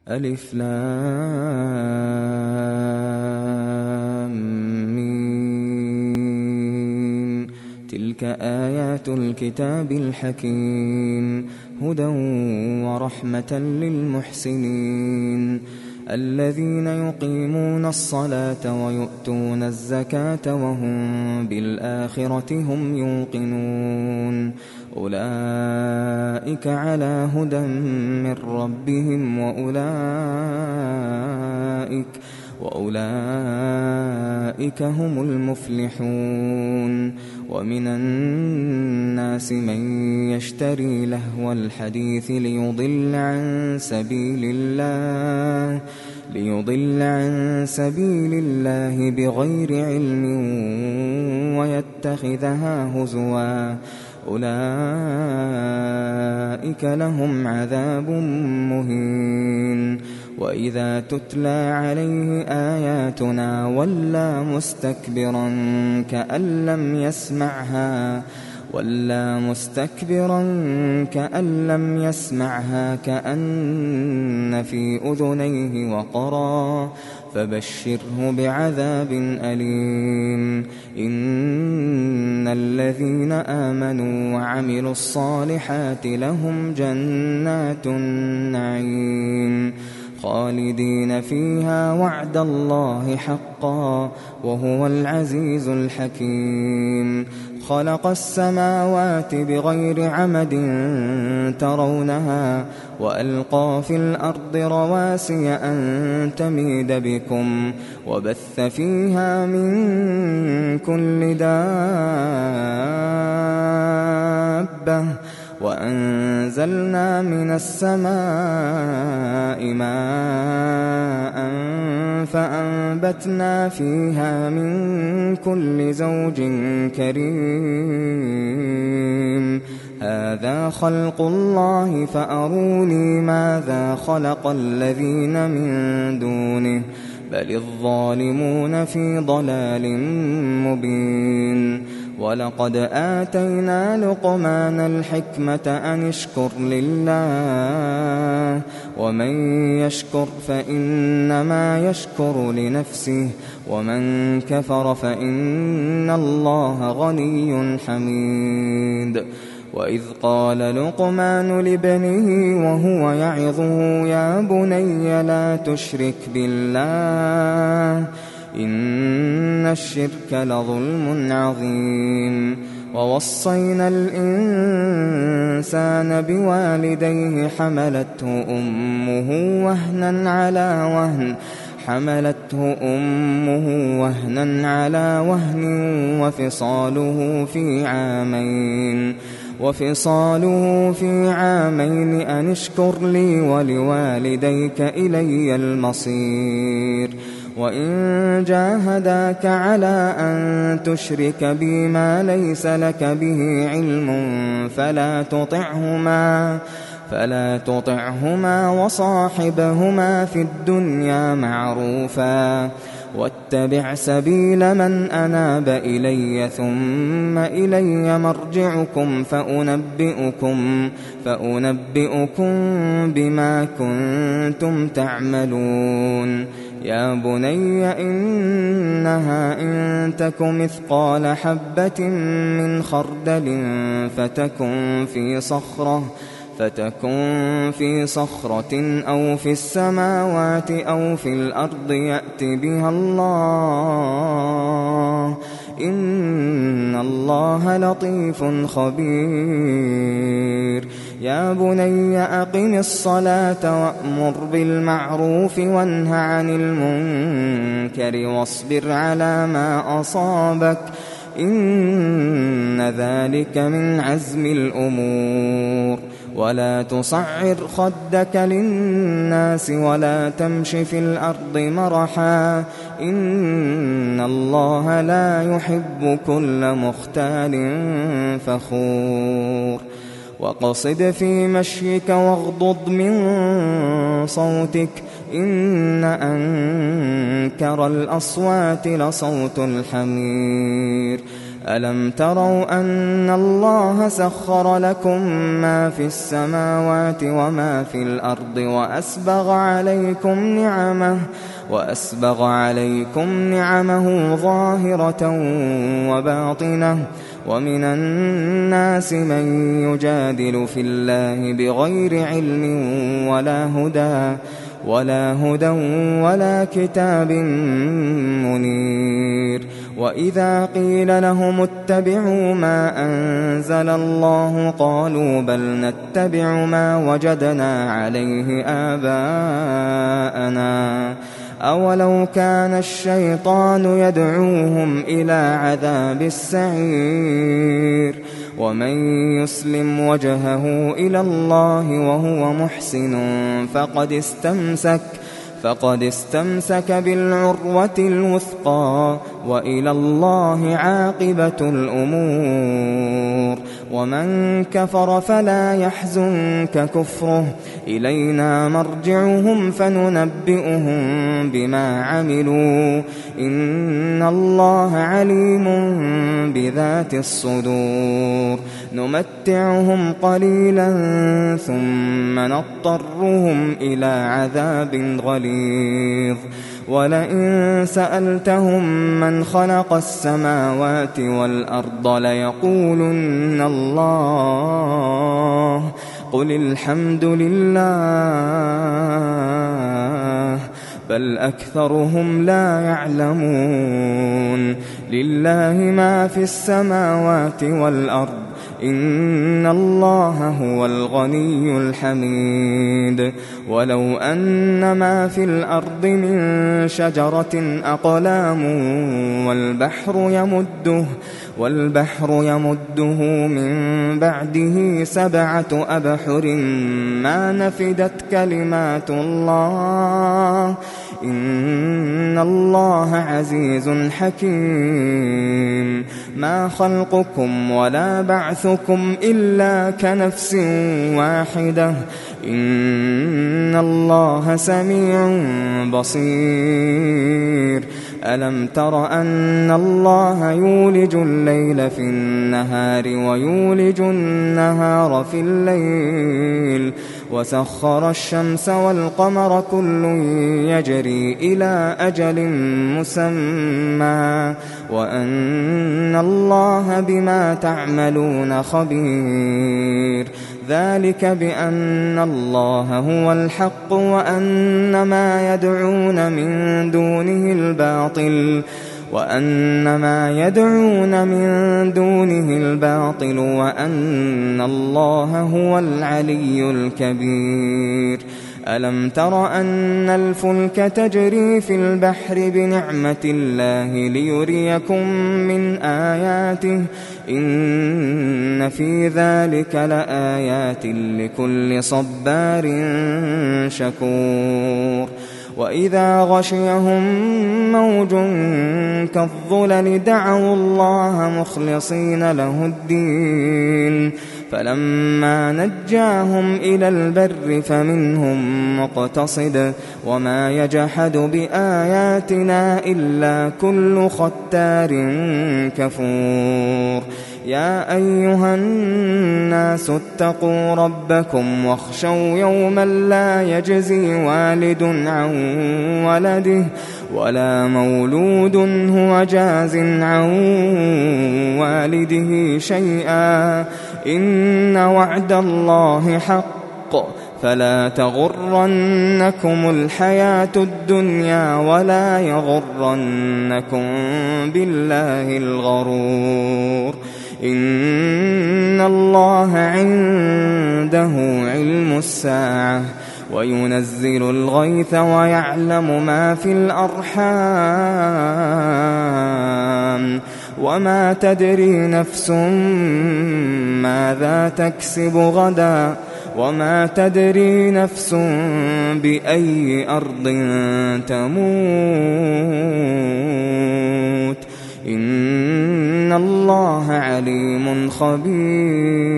ألف لام ميم. تلك آيات الكتاب الحكيم، هدى ورحمة للمحسنين الذين يقيمون الصلاة ويؤتون الزكاة وهم بالآخرة هم يوقنون. أولئك على هدى من ربهم وأولئك هم المفلحون. ومن الناس من يشتري لهو الحديث ليضل عن سبيل الله بغير علم ويتخذها هزوا، أولئك لهم عذاب مهين. وإذا تتلى عليه آياتنا ولى مستكبرا كأن لم يسمعها كأن في أذنيه وقرا، فبشره بعذاب أليم. إن الذين آمنوا وعملوا الصالحات لهم جنات النعيم خالدين فيها وعد الله حقا وهو العزيز الحكيم. خلق السماوات بغير عمد ترونها وألقى في الأرض رواسي أن تميد بكم وبث فيها من كل دابة وأنزلنا من السماء ماء فأنبتنا فيها من كل زوج كريم. هذا خلق الله فأروني ماذا خلق الذين من دونه بل الظالمون في ضلال مبين. ولقد آتينا لقمان الحكمة أن اشكر لله ومن يشكر فإنما يشكر لنفسه ومن كفر فإن الله غني حميد. وإذ قال لقمان لابنه وهو يعظه يا بني لا تشرك بالله إن الشرك لظلم عظيم. ووصينا الإنسان بوالديه حملته أمه وهنا على وهن وفصاله في عامين أن اشكر لي ولوالديك إلي المصير. وإن جاهداك على أن تشرك بي ما ليس لك به علم فلا تطعهما وصاحبهما في الدنيا معروفا واتبع سبيل من أناب إلي ثم إلي مرجعكم فأنبئكم بما كنتم تعملون. يا بني إنها إن تك مثقال حبة من خردل فتكن في صخرة أو في السماوات أو في الأرض يأت بها الله إن الله لطيف خبير. يا بني أقم الصلاة وأمر بالمعروف وانه عن المنكر واصبر على ما أصابك إن ذلك من عزم الأمور. ولا تصعر خدك للناس ولا تمش في الأرض مرحا إن الله لا يحب كل مختال فخور. وقصد في مشيك واغضض من صوتك إن أنكر الأصوات لصوت الحمير ألم تروا أن الله سخر لكم ما في السماوات وما في الأرض وأسبغ عليكم نعمه ظاهرة وباطنة ومن الناس من يجادل في الله بغير علم ولا هدى ولا كتاب منير وإذا قيل لهم اتبعوا ما أنزل الله قالوا بل نتبع ما وجدنا عليه آباءنا أولو كان الشيطان يدعوهم إلى عذاب السعير ومن يسلم وجهه إلى الله وهو محسن فقد استمسك بالعروة الوثقى وإلى الله عاقبة الأمور ومن كفر فلا يحزنك كفره إلينا مرجعهم فننبئهم بما عملوا إن الله عليم بذات الصدور نمتعهم قليلا ثم نضطرهم إلى عذاب غليظ ولئن سألتهم من خلق السماوات والأرض ليقولن الله قل الحمد لله بل أكثرهم لا يعلمون لله ما في السماوات والأرض إن الله هو الغني الحميد ولو أن ما في الأرض من شجرة أقلام والبحر يمده من بعده 7 أبحر ما نفدت كلمات الله إن الله عزيز حكيم ما خلقكم ولا بعثكم إلا كنفس واحدة إن الله سميع بصير ألم تر أن الله يولج الليل في النهار ويولج النهار في الليل وسخر الشمس والقمر كل يجري إلى أجل مسمى وأن الله بما تعملون خبير ذلك بأن الله هو الحق وأن ما يدعون من دونه الباطل وأن الله هو العلي الكبير ألم تر أن الفلك تجري في البحر بنعمة الله ليريكم من آياته إن في ذلك لآيات لكل صبار شكور وإذا غشيهم موج كالظلل دعوا الله مخلصين له الدين فلما نجاهم إلى البر فمنهم مقتصد وما يجحد بآياتنا إلا كل ختار كفور يا أيها الناس اتقوا ربكم واخشوا يوما لا يجزي والد عن ولده ولا مولود هو جاز عن والده شيئا إن وعد الله حق فلا تغرنكم الحياة الدنيا ولا يغرنكم بالله الغرور إن الله عنده علم الساعة وينزل الغيث ويعلم ما في الأرحام وما تدري نفس ماذا تكسب غدا وما تدري نفس بأي أرض تموت إن الله عليم خبير